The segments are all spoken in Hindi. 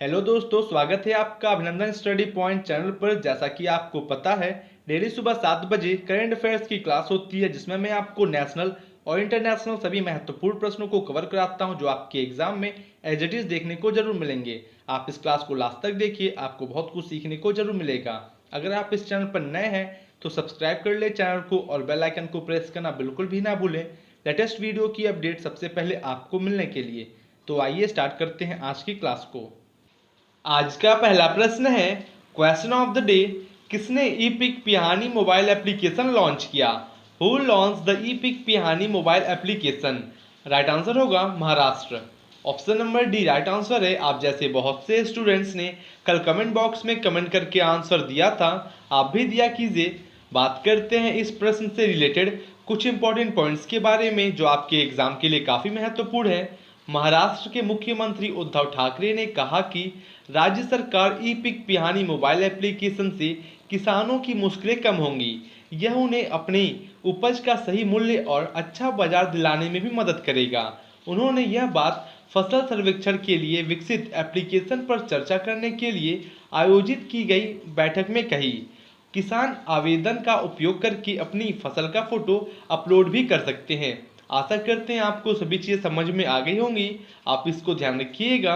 हेलो दोस्तों, स्वागत है आपका अभिनंदन स्टडी पॉइंट चैनल पर। जैसा कि आपको पता है, डेली सुबह 7 बजे करंट अफेयर्स की क्लास होती है, जिसमें मैं आपको नेशनल और इंटरनेशनल सभी महत्वपूर्ण प्रश्नों को कवर कराता हूं, जो आपके एग्जाम में एज इट इज देखने को जरूर मिलेंगे। आप इस क्लास को लास्ट तक देखिए, आपको बहुत कुछ सीखने को जरूर मिलेगा। अगर आप इस चैनल पर नए हैं तो सब्सक्राइब कर ले चैनल को और बेल आइकन को प्रेस करना बिल्कुल भी ना भूलें, लेटेस्ट वीडियो की अपडेट सबसे पहले आपको मिलने के लिए। तो आइए स्टार्ट करते हैं आज की क्लास को। आज का पहला प्रश्न है, क्वेश्चन ऑफ द डे, किसने e Peek Pahani mobile application launch किया? Who launch the e Peek Pahani mobile application? Right answer होगा Maharashtra. Option number D right answer है। आप जैसे बहुत से स्टूडेंट्स ने कल कमेंट बॉक्स में कमेंट करके आंसर दिया था, आप भी दिया कीजिए। बात करते हैं इस प्रश्न से रिलेटेड कुछ इंपॉर्टेंट पॉइंट्स के बारे में, जो आपके एग्जाम के लिए काफ़ी महत्वपूर्ण है। महाराष्ट्र के मुख्यमंत्री उद्धव ठाकरे ने कहा कि राज्य सरकार ई पिक पिहानी मोबाइल एप्लीकेशन से किसानों की मुश्किलें कम होंगी। यह उन्हें अपनी उपज का सही मूल्य और अच्छा बाजार दिलाने में भी मदद करेगा। उन्होंने यह बात फसल सर्वेक्षण के लिए विकसित एप्लीकेशन पर चर्चा करने के लिए आयोजित की गई बैठक में कही। किसान आवेदन का उपयोग करके अपनी फसल का फोटो अपलोड भी कर सकते हैं। आशा करते हैं आपको सभी चीज़ें समझ में आ गई होंगी, आप इसको ध्यान रखिएगा।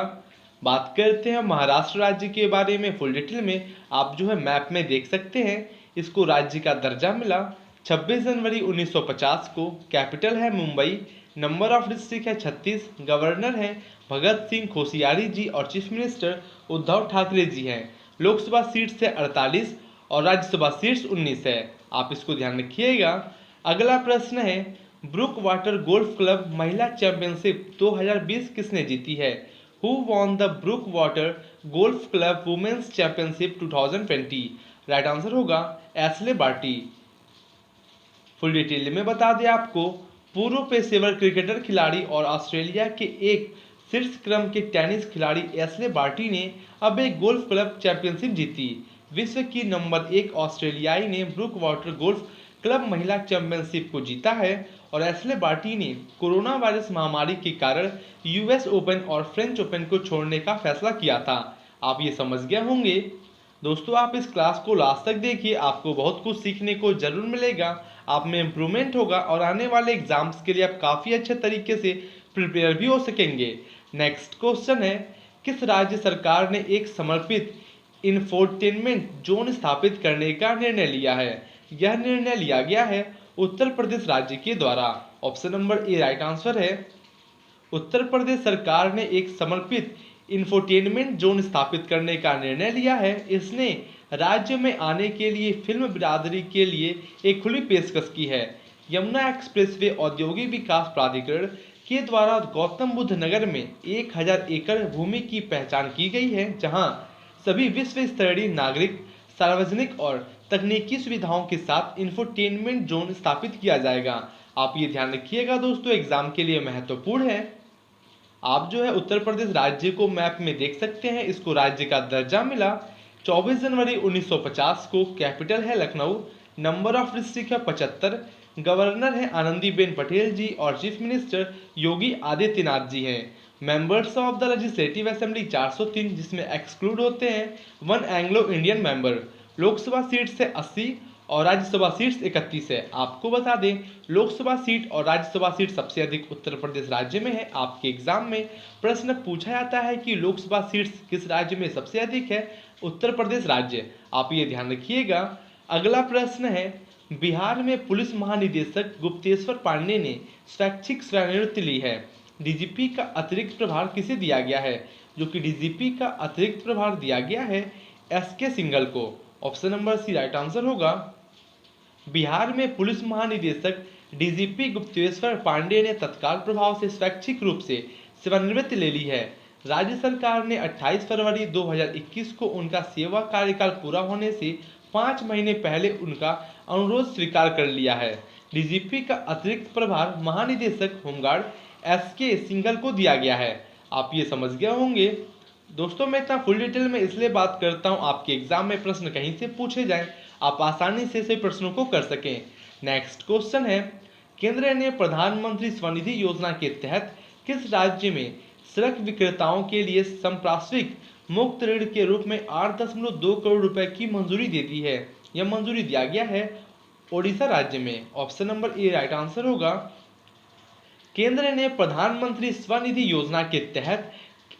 बात करते हैं महाराष्ट्र राज्य के बारे में फुल डिटेल में। आप जो है मैप में देख सकते हैं, इसको राज्य का दर्जा मिला 26 जनवरी 1950 को। कैपिटल है मुंबई, नंबर ऑफ डिस्ट्रिक्ट है 36, गवर्नर है भगत सिंह कोश्यारी जी और चीफ मिनिस्टर उद्धव ठाकरे जी हैं। लोकसभा सीट्स है 48 और राज्यसभा सीट्स 19 है। आप इसको ध्यान रखिएगा। अगला प्रश्न है, ब्रुक वाटर गोल्फ क्लब महिला चैंपियनशिप 2020 किसने जीती है? Who won the Brookwater golf club women's championship 2020? Right answer होगा एशले बार्टी। फुल डिटेल में बता दें आपको, पूर्व पेशेवर क्रिकेटर खिलाड़ी और ऑस्ट्रेलिया के एक शीर्ष क्रम के टेनिस खिलाड़ी एशले बार्टी ने अब एक गोल्फ क्लब चैंपियनशिप जीती। विश्व की नंबर 1 ऑस्ट्रेलियाई ने ब्रुक वाटर गोल्फ क्लब महिला चैंपियनशिप को जीता है और एशले बार्टी ने कोरोना वायरस महामारी के कारण यूएस ओपन और फ्रेंच ओपन को छोड़ने का फैसला किया था। आप ये समझ गए होंगे। दोस्तों, आप इस क्लास को लास्ट तक देखिए, आपको बहुत कुछ सीखने को जरूर मिलेगा, आप में इम्प्रूवमेंट होगा और आने वाले एग्जाम्स के लिए आप काफ़ी अच्छे तरीके से प्रिपेयर भी हो सकेंगे। नेक्स्ट क्वेश्चन है, किस राज्य सरकार ने एक समर्पित इंफोटेनमेंट जोन स्थापित करने का निर्णय लिया है? यह निर्णय लिया गया है उत्तर प्रदेश राज्य के द्वारा। Option number A right answer है। उत्तर प्रदेश सरकार ने एक समर्पित इंफोटेनमेंट जोन स्थापित करने का निर्णय लिया है। इसने राज्य में आने के लिए फिल्म बिरादरी के लिए एक खुली पेशकश की है। यमुना एक्सप्रेसवे औद्योगिक विकास प्राधिकरण के द्वारा गौतम बुद्ध नगर में 1000 एकड़ भूमि की पहचान की गई है, जहां सभी विश्व स्तरीय नागरिक सार्वजनिक और तकनीकी सुविधाओं के साथ इंफोटेनमेंट जोन स्थापित किया जाएगा। आप ये ध्यान रखिएगा दोस्तों, एग्जाम के लिए महत्वपूर्ण है। आप जो है उत्तर प्रदेश राज्य को मैप में देख सकते हैं, इसको राज्य का दर्जा मिला 24 जनवरी 1950 को। कैपिटल है लखनऊ, नंबर ऑफ डिस्ट्रिक्ट है 75, गवर्नर है आनंदीबेन पटेल जी और चीफ मिनिस्टर योगी आदित्यनाथ जी हैं। Members of the legislative assembly 403, जिसमें एक्सक्लूड होते हैं 1 Anglo Indian member. Lok Sabha seat से 80 और राज्यसभा सीट्स 31 है। आपको बता दें, लोकसभा सीट और राज्यसभा सीट सबसे अधिक उत्तर प्रदेश राज्य में है। आपके एग्जाम में प्रश्न पूछा जाता है कि लोकसभा सीट्स किस राज्य में सबसे अधिक है? उत्तर प्रदेश राज्य। आप ये ध्यान रखिएगा। अगला प्रश्न है, बिहार में पुलिस महानिदेशक गुप्तेश्वर पांडे ने स्वैच्छिक सेवानिवृत्ति ली है। डीजीपी का अतिरिक्त प्रभार किसे दिया गया है? जो कि डीजीपी का अतिरिक्त प्रभार दिया गया है एसके सिंघल को। Option number C right answer होगा। बिहार में पुलिस महानिदेशक डीजीपी गुप्तेश्वर पांडे ने तत्काल प्रभाव से स्वैच्छिक रूप से सेवानिवृत्ति ले ली है। राज्य सरकार ने 28 फरवरी 2021 को उनका सेवा कार्यकाल पूरा होने से 5 महीने पहले उनका अनुरोध स्वीकार कर लिया है। डीजीपी का अतिरिक्त प्रभार महानिदेशक होमगार्ड एसके सिंघल को दिया गया है। आप ये समझ गए होंगे। दोस्तों, मैं इतना फुल डिटेल में इसलिए बात करता हूँ, आपके एग्जाम में प्रश्न कहीं से पूछे जाएं, आप आसानी से ऐसे प्रश्नों को कर सकें। नेक्स्ट क्वेश्चन है, केंद्र ने प्रधानमंत्री स्वनिधि योजना के तहत किस राज्य में सड़क विक्रेताओं के लिए संपार्श्विक मुफ्त ऋण के रूप में 8.2 करोड़ रुपए की मंजूरी दे दी है। यह मंजूरी दिया गया है ओडिशा राज्य में। Option number A right answer होगा। केंद्र ने प्रधानमंत्री स्वनिधि योजना के तहत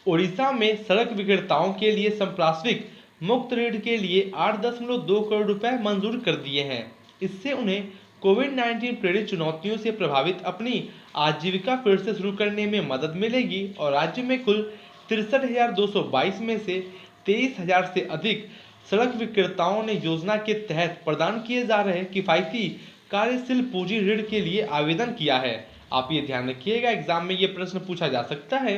ओडिशा में सड़क विक्रेताओं के लिए संप्राश्विक मुफ्त ऋण के लिए 8.2 करोड़ रुपए मंजूर कर दिए हैं। इससे उन्हें कोविड-19 प्रेरित चुनौतियों से प्रभावित अपनी आजीविका फिर से शुरू करने में मदद मिलेगी और राज्य में कुल 63,222 में से 23,000 से अधिक सड़क विक्रेताओं ने योजना के तहत प्रदान किए जा रहे किफायती कार्यशील पूंजी ऋण के लिए आवेदन किया है। आप ये ध्यान रखिएगा, एग्जाम में ये प्रश्न पूछा जा सकता है।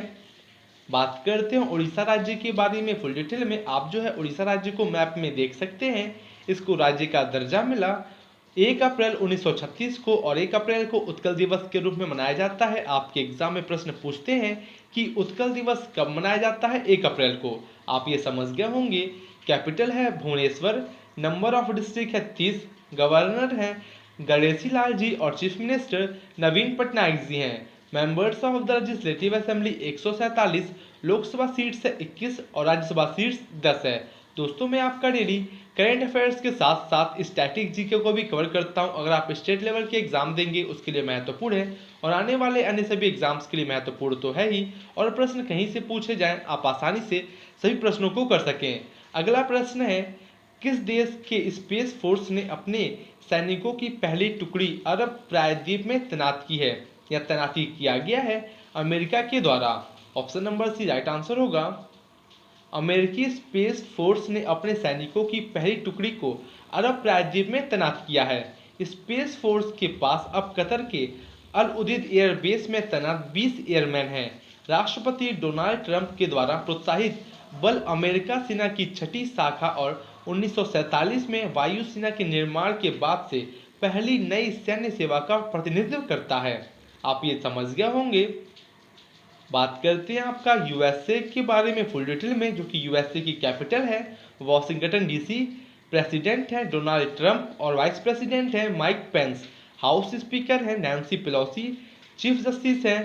बात करते हैं उड़ीसा राज्य के बारे में फुल डिटेल में। आप जो है उड़ीसा राज्य को मैप में देख सकते हैं। इसको राज्य का दर्जा मिला 1 अप्रैल 1936 को और 1 अप्रैल को उत्कल दिवस के रूप में मनाया जाता है। आपके एग्जाम में प्रश्न पूछते हैं कि उत्कल दिवस कब मनाया जाता है? 1 अप्रैल को। आप ये समझ गए होंगे। कैपिटल है भुवनेश्वर, नंबर ऑफ डिस्ट्रिक्ट है 30, गवर्नर है गणेशी लाल जी और चीफ मिनिस्टर नवीन पटनायक जी हैं। Members of the legislative assembly 147, Lok Sabha seats है 21 और राज्यसभा सीट्स 10 है। दोस्तों मैं आपका डेली करंट अफेयर्स के साथ साथ स्टैटिक जीके को भी कवर करता हूं। अगर आप स्टेट लेवल के एग्जाम देंगे उसके लिए महत्वपूर्ण है और आने वाले अन्य सभी एग्जाम्स के लिए महत्वपूर्ण तो है ही। और प्रश्न कहीं से पूछे जाएं आप आसानी से सभी प्रश्नों को कर सकें। अगला प्रश्न है, किस देश के स्पेस फोर्स ने अपने सैनिकों की पहली टुकड़ी अरब प्रायद्वीप में तैनात की है या तैनाती किया गया है? अमेरिका के द्वारा। Option number C right answer होगा। अमेरिकी स्पेस फोर्स ने अपने सैनिकों की पहली टुकड़ी को अरब प्रायद्वीप में तैनात किया है। स्पेस फोर्स के पास अब कतर के अल उदीद एयरबेस में तैनात 20 एयरमैन हैं। राष्ट्रपति डोनाल्ड ट्रंप के द्वारा प्रोत्साहित बल अमेरिका सेना की छठी शाखा और 1947 में वायुसेना के निर्माण के बाद से पहली नई सैन्य सेवा का प्रतिनिधित्व करता है। आप ये समझ गए होंगे। बात करते हैं आपका यूएसए के बारे में फुल डिटेल में, जो कि यूएसए की कैपिटल है वॉशिंगटन डीसी। प्रेसिडेंट है डोनाल्ड ट्रंप और वाइस प्रेसिडेंट है माइक पेंस। हाउस स्पीकर है नैन्सी पेलोसी। चीफ जस्टिस है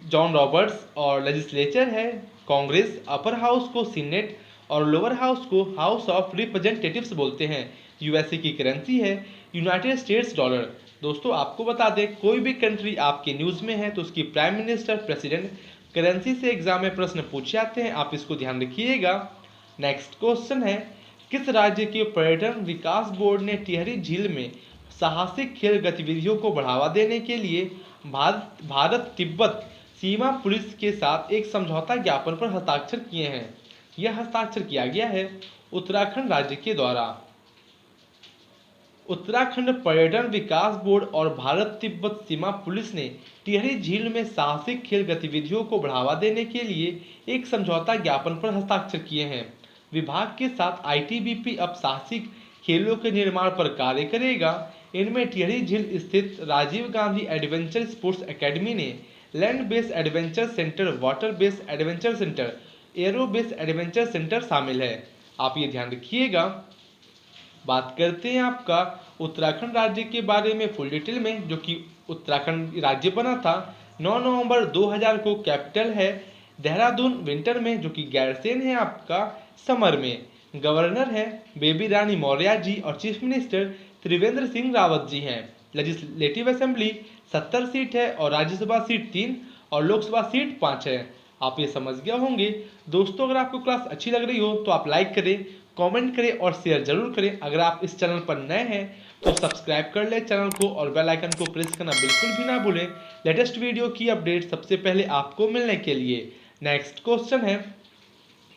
जॉन रॉबर्ट्स और लेजिस्लेचर है कांग्रेस। अपर हाउस को सीनेट और लोअर हाउस को हाउस ऑफ रिप्रेजेंटेटिव्स बोलते हैं। यूएसए की करेंसी है यूनाइटेड स्टेट्स डॉलर। दोस्तों आपको बता दें, कोई भी कंट्री आपके न्यूज़ में है तो उसकी प्राइम मिनिस्टर, प्रेसिडेंट, करेंसी से एग्जाम में प्रश्न पूछे जाते हैं। आप इसको ध्यान रखिएगा। नेक्स्ट क्वेश्चन है, किस राज्य के पर्यटन विकास बोर्ड ने टिहरी झील में साहसिक खेल गतिविधियों को बढ़ावा देने के लिए भारत तिब्बत सीमा पुलिस के साथ एक समझौता ज्ञापन पर हस्ताक्षर किए हैं? यह हस्ताक्षर किया गया है उत्तराखंड राज्य के द्वारा। उत्तराखंड पर्यटन विकास बोर्ड और भारत तिब्बत सीमा पुलिस ने टिहरी झील में साहसिक खेल गतिविधियों को बढ़ावा देने के लिए एक समझौता ज्ञापन पर हस्ताक्षर किए हैं। विभाग के साथ आईटीबीपी अब साहसिक खेलों के निर्माण पर कार्य करेगा। इनमें टिहरी झील स्थित Rajiv Gandhi adventure sports academy ने land based adventure centre, water based adventure centre, aero based adventure centre शामिल है। आप ये ध्यान रखिएगा। बात करते हैं आपका उत्तराखंड राज्य के बारे में फुल डिटेल में, जो कि उत्तराखंड राज्य बना था 9 नवंबर 2000 को। कैपिटल है देहरादून विंटर में, जो कि गैरसैंण है आपका समर में। गवर्नर है बेबी रानी मौर्य जी और चीफ मिनिस्टर त्रिवेंद्र सिंह रावत जी हैं। लेजिस्लेटिव असेंबली 70 सीट है और राज्यसभा सीट 3 और लोकसभा सीट 5 है। आप ये समझ गए होंगे। दोस्तों अगर आपको क्लास अच्छी लग रही हो तो आप लाइक करें, कमेंट करें और शेयर जरूर करें। अगर आप इस चैनल पर नए हैं तो सब्सक्राइब कर ले चैनल को और बेल आइकन को प्रेस करना बिल्कुल भी ना भूलें लेटेस्ट वीडियो की अपडेट सबसे पहले आपको मिलने के लिए। नेक्स्ट क्वेश्चन है,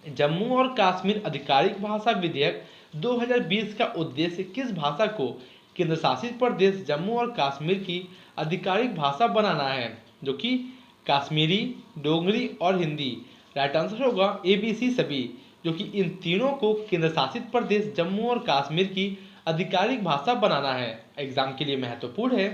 जम्मू और कश्मीर आधिकारिक भाषा विधेयक 2020 का उद्देश्य किस भाषा को केंद्र शासित प्रदेश जम्मू और कश्मीर की आधिकारिक भाषा बनाना है? जो कि कश्मीरी, डोगरी और हिंदी। राइट आंसर होगा ABC सभी, जो कि इन तीनों को केंद्र शासित प्रदेश जम्मू और कश्मीर की आधिकारिक भाषा बनाना है। एग्जाम के लिए महत्वपूर्ण है।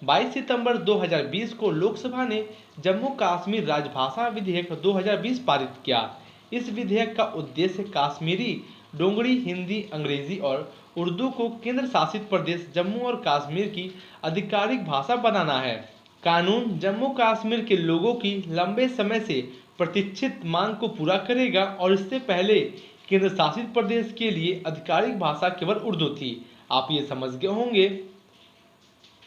22 सितंबर 2020 को लोकसभा ने जम्मू कश्मीर राजभाषा विधेयक 2020 पारित किया। इस विधेयक का उद्देश्य कश्मीरी, डोगरी, हिंदी, अंग्रेजी और उर्दू को केंद्र शासित प्रदेश जम्मू और कश्मीर की आधिकारिक भाषा बनाना है। कानून जम्मू कश्मीर के लोगों की लंबे समय से प्रतीक्षित मांग को पूरा करेगा और इससे पहले केंद्र शासित प्रदेश के लिए आधिकारिक भाषा केवल उर्दू थी। आप ये समझ गए होंगे।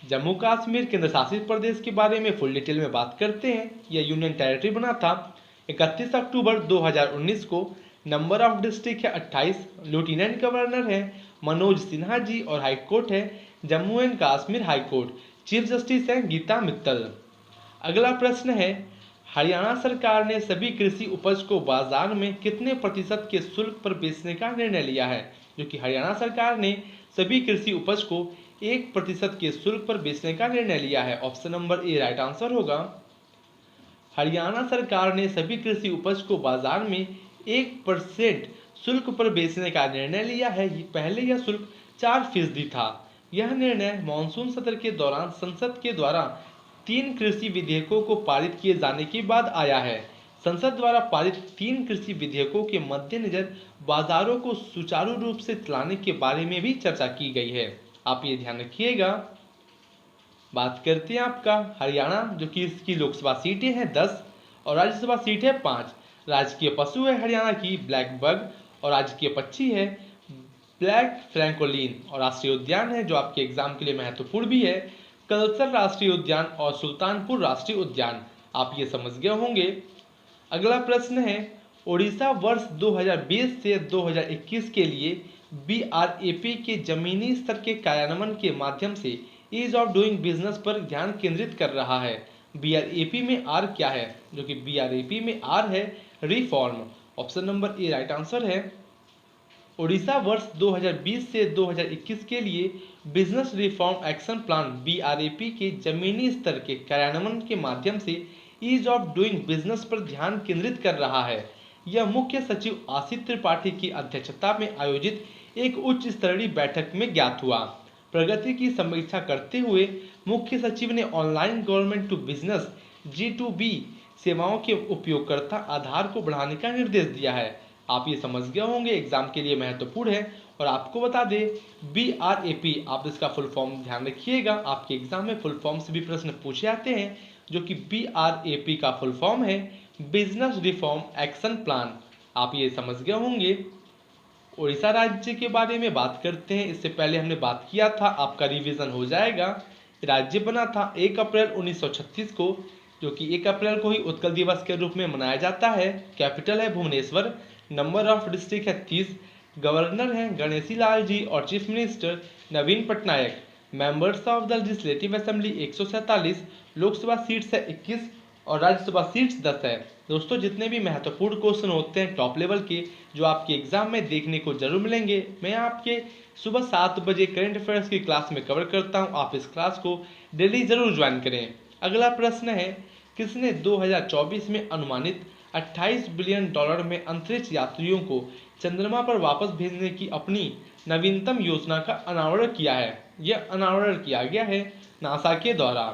जम्मू कश्मीर केंद्र शासित प्रदेश के बारे में फुल डिटेल में बात करते हैं। यह यूनियन टेरिटरी बना था 31 अक्टूबर 2019 को। नंबर ऑफ डिस्ट्रिक्ट है 28। लेफ्टिनेंट गवर्नर है मनोज सिन्हा जी और हाई कोर्ट है Jammu and Kashmir high court. Chief justice है गीता मित्तल। अगला प्रश्न है, हरियाणा सरकार ने सभी कृषि उपज को बाजार में कितने प्रतिशत के शुल्क पर बेचने का निर्णय लिया है? जो कि हरियाणा सरकार ने सभी कृषि उपज को 1% के शुल्क पर बेचने का निर्णय लिया है। Option number A right answer होगा। हरियाणा सरकार ने सभी कृषि उपज को बाजार में 1% शुल्क पर बेचने का निर्णय लिया है। पहले यह शुल्क 4% था। यह निर्णय मानसून सत्र के दौरान संसद के द्वारा 3 कृषि विधेयकों को पारित किए जाने के बाद आया है। संसद द्वारा पारित 3 कृषि विधेयकों के मद्देनजर बाजारों को सुचारू रूप से चलाने के बारे में भी चर्चा की गई है। आप ये ध्यान रखिएगा। बात करते हैं आपका हरियाणा, जो कि इसकी लोकसभा सीटें हैं 10 और राज्यसभा सीट है 5। राजकीय पशु है हरियाणा की ब्लैक बग और राजकीय पक्षी है ब्लैक फ्रैंकोलिन और राष्ट्रीय उद्यान है जो आपके एग्जाम के लिए महत्वपूर्ण भी है कलसर राष्ट्रीय उद्यान और सुल्तानपुर राष्ट्रीय उद्यान। आप ये समझ गए होंगे। अगला प्रश्न है, ओडिशा वर्ष 2020 से 2021 के लिए BRAP के जमीनी स्तर के कार्यान्वयन के माध्यम से ईज ऑफ डूइंग बिजनेस पर ध्यान केंद्रित कर रहा है। BRAP में आर क्या है? जो कि BRAP में आर है reform. Option number A right answer है। ओडिशा वर्ष 2020 से 2021 के लिए business reform action plan BRAP के जमीनी स्तर के कार्यान्वयन के माध्यम से ईज ऑफ डूइंग बिजनेस पर ध्यान केंद्रित कर रहा है। यह मुख्य सचिव आशीष त्रिपाठी की अध्यक्षता में आयोजित एक उच्च स्तरीय बैठक में ज्ञात हुआ। प्रगति की समीक्षा करते हुए मुख्य सचिव ने online government to business G2B सेवाओं के उपयोगकर्ता आधार को बढ़ाने का निर्देश दिया है। आप ये समझ गए होंगे, एग्जाम के लिए महत्वपूर्ण है। और आपको बता दें BRAP, आप इसका फुल फॉर्म ध्यान रखिएगा, आपके एग्जाम में फुल फॉर्म से भी प्रश्न पूछे जाते हैं। जो कि BRAP का फुल फॉर्म है बिजनेस रिफॉर्म एक्शन प्लान। आप ये समझ गए होंगे। उड़ीसा राज्य के बारे में बात करते हैं। इससे पहले हमने बात किया था, आपका रिवीजन हो जाएगा। राज्य बना था 1 अप्रैल 1936 को, जो कि 1 अप्रैल को ही उत्कल दिवस के रूप में मनाया जाता है। कैपिटल है भुवनेश्वर। नंबर ऑफ डिस्ट्रिक्ट है 30। गवर्नर हैं गणेशी लाल जी और chief minister Naveen Patnaik. Members of the legislative assembly 147। Lok Sabha seats है 21 और राज्यसभा सीट्स 10 है। दोस्तों, जितने भी महत्वपूर्ण क्वेश्चन होते हैं टॉप लेवल के, जो आपके एग्जाम में देखने को जरूर मिलेंगे, मैं आपके सुबह 7 बजे करंट अफेयर्स की क्लास में कवर करता हूं। आप इस क्लास को डेली जरूर ज्वाइन करें। अगला प्रश्न है, किसने 2024 में अनुमानित $28 बिलियन में अंतरिक्ष यात्रियों को चंद्रमा पर वापस भेजने की अपनी नवीनतम योजना का अनावरण किया है? यह अनावरण किया गया है नासा के द्वारा।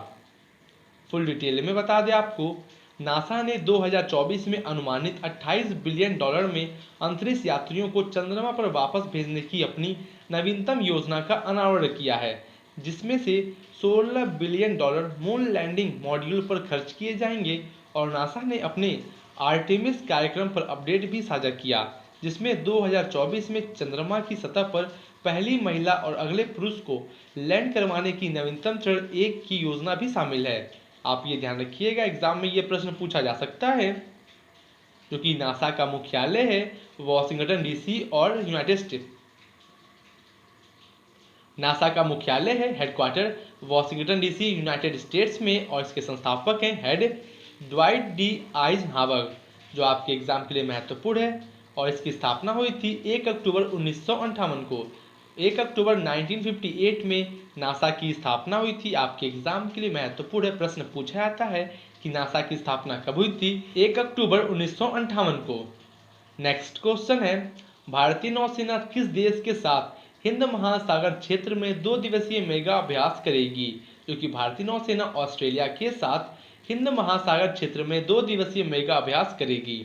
फुल डिटेल में बता दें आपको, नासा ने 2024 में अनुमानित $28 बिलियन में अंतरिक्ष यात्रियों को चंद्रमा पर वापस भेजने की अपनी नवीनतम योजना का अनावरण किया है, जिसमें से $16 बिलियन मून लैंडिंग मॉड्यूल पर खर्च किए जाएंगे। और नासा ने अपने आर्टेमिस कार्यक्रम पर अपडेट भी साझा किया, जिसमें 2024 में चंद्रमा की सतह पर पहली महिला और अगले पुरुष को लैंड करवाने की नवीनतम चरण 1 की योजना भी शामिल है। आप ये ध्यान रखिएगा, एग्जाम में ये प्रश्न पूछा जा सकता है। जो कि नासा का मुख्यालय है वॉशिंगटन DC और यूनाइटेड स्टेट्स। नासा का मुख्यालय है headquarter Washington DC United states में और इसके संस्थापक हैं हेड ड्वाइट D आइजनहावर, जो आपके एग्जाम के लिए महत्वपूर्ण है। और इसकी स्थापना हुई थी 1 अक्टूबर 1958 को। 1 अक्टूबर 1958 में नासा की स्थापना हुई थी। आपके एग्जाम के लिए महत्वपूर्ण है, प्रश्न पूछा जाता है कि नासा की स्थापना कब हुई थी? 1 अक्टूबर 1958 को। नेक्स्ट क्वेश्चन है, भारतीय नौसेना किस देश के साथ हिंद महासागर क्षेत्र में 2 दिवसीय मेगा अभ्यास करेगी? जो कि भारतीय नौसेना ऑस्ट्रेलिया के साथ हिंद महासागर क्षेत्र में 2 दिवसीय मेगा अभ्यास करेगी।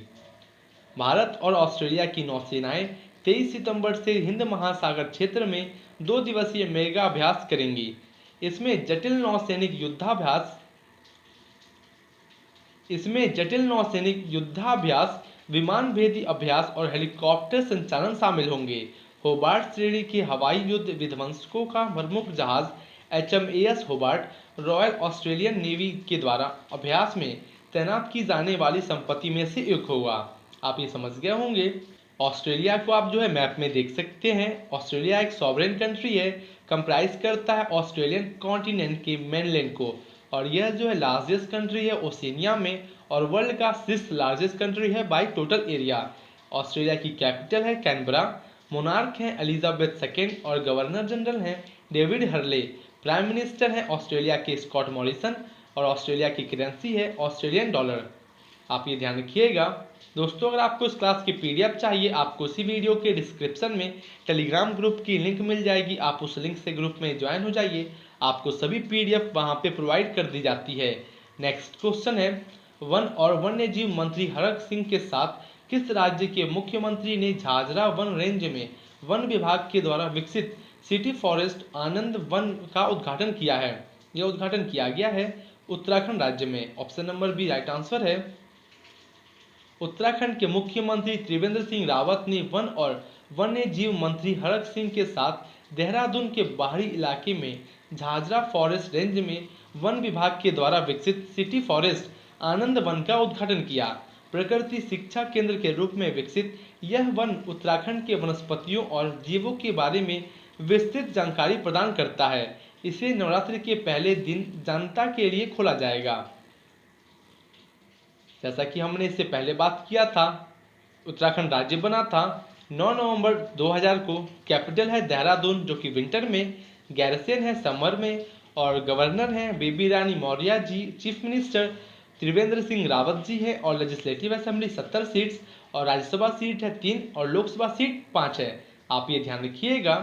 भारत और ऑस्ट्रेलिया की नौसेनाएं 23 सितंबर से हिंद महासागर क्षेत्र में 2 दिवसीय मेगा अभ्यास करेंगी। इसमें जटिल नौसैनिक युद्धाभ्यास, इसमें जटिल नौसैनिक युद्धाभ्यास, विमान भेदी अभ्यास और हेलीकॉप्टर संचालन शामिल होंगे। होबार्ट श्रेणी के हवाई युद्ध विध्वंसकों का प्रमुख जहाज HMAS Hobart royal Australian navy के द्वारा अभ्यास में तैनात की जाने वाली संपत्ति में से एक होगा। आप ये समझ गए होंगे। ऑस्ट्रेलिया को आप जो है मैप में देख सकते हैं। ऑस्ट्रेलिया एक सॉवरेन कंट्री है, कंप्राइज करता है ऑस्ट्रेलियन कॉन्टिनेंट के मेनलैंड को, और यह जो है लार्जेस्ट कंट्री है ओशिनिया में और वर्ल्ड का 6th लार्जेस्ट कंट्री है बाई टोटल एरिया। ऑस्ट्रेलिया की कैपिटल है कैनबरा। मोनार्क हैं एलिजाबेथ सेकेंड और गवर्नर जनरल हैं डेविड हर्ले। प्राइम मिनिस्टर हैं ऑस्ट्रेलिया के स्कॉट मॉरिसन और ऑस्ट्रेलिया की करेंसी है ऑस्ट्रेलियन डॉलर। आप ये ध्यान रखिएगा। दोस्तों, अगर आपको इस क्लास की PDF चाहिए, आपको इसी वीडियो के डिस्क्रिप्शन में टेलीग्राम ग्रुप की लिंक मिल जाएगी। आप उस लिंक से ग्रुप में ज्वाइन हो जाइए, आपको सभी PDF वहां पे प्रोवाइड कर दी जाती है। नेक्स्ट क्वेश्चन है, वन और वन्यजीव मंत्री हरक सिंह के साथ किस राज्य के मुख्यमंत्री ने झाझरा वन रेंज में वन विभाग के द्वारा विकसित सिटी फॉरेस्ट आनंद वन का उद्घाटन किया है? यह उद्घाटन किया गया है उत्तराखंड राज्य में। Option number B right answer है। उत्तराखंड के मुख्यमंत्री त्रिवेंद्र सिंह रावत ने वन और वन्य जीव मंत्री हरक सिंह के साथ देहरादून के बाहरी इलाके में झाझरा फॉरेस्ट रेंज में वन विभाग के द्वारा विकसित सिटी फॉरेस्ट आनंद वन का उद्घाटन किया। प्रकृति शिक्षा केंद्र के रूप में विकसित यह वन उत्तराखंड के वनस्पतियों और जीवों के बारे में विस्तृत जानकारी प्रदान करता है। इसे नवरात्रि के पहले दिन जनता के लिए खोला जाएगा। जैसा कि हमने इससे पहले बात किया था, उत्तराखंड राज्य बना था 9 नवंबर 2000 को। कैपिटल है देहरादून जो कि विंटर में, गैरसेन है समर में, और गवर्नर हैं बेबी रानी मौर्य जी। चीफ मिनिस्टर त्रिवेंद्र सिंह रावत जी है और लेजिस्लेटिव असेंबली 70 सीट्स और राज्यसभा सीट है 3 और लोकसभा सीट 5 है। आप ये ध्यान रखिएगा।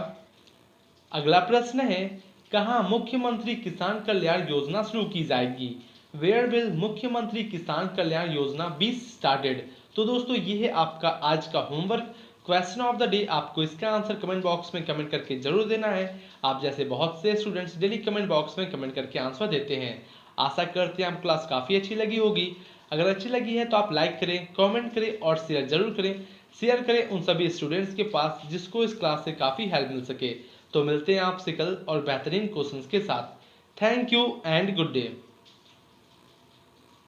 अगला प्रश्न है, कहाँ मुख्यमंत्री किसान कल्याण योजना शुरू की जाएगी? वेयर विल मुख्यमंत्री किसान कल्याण योजना बी स्टार्टेड? तो दोस्तों, ये है आपका आज का homework question of the day. आपको इसका आंसर कमेंट बॉक्स में कमेंट करके जरूर देना है। आप जैसे बहुत से स्टूडेंट्स डेली कमेंट बॉक्स में कमेंट करके आंसर देते हैं। आशा करते हैं आपको क्लास काफ़ी अच्छी लगी होगी। अगर अच्छी लगी है तो आप लाइक करें, कमेंट करें और शेयर जरूर करें। शेयर करें उन सभी स्टूडेंट्स के पास जिसको इस क्लास से काफ़ी हेल्प मिल सके। तो मिलते हैं आपसे कल और बेहतरीन क्वेश्चंस के साथ। Thank you and good day.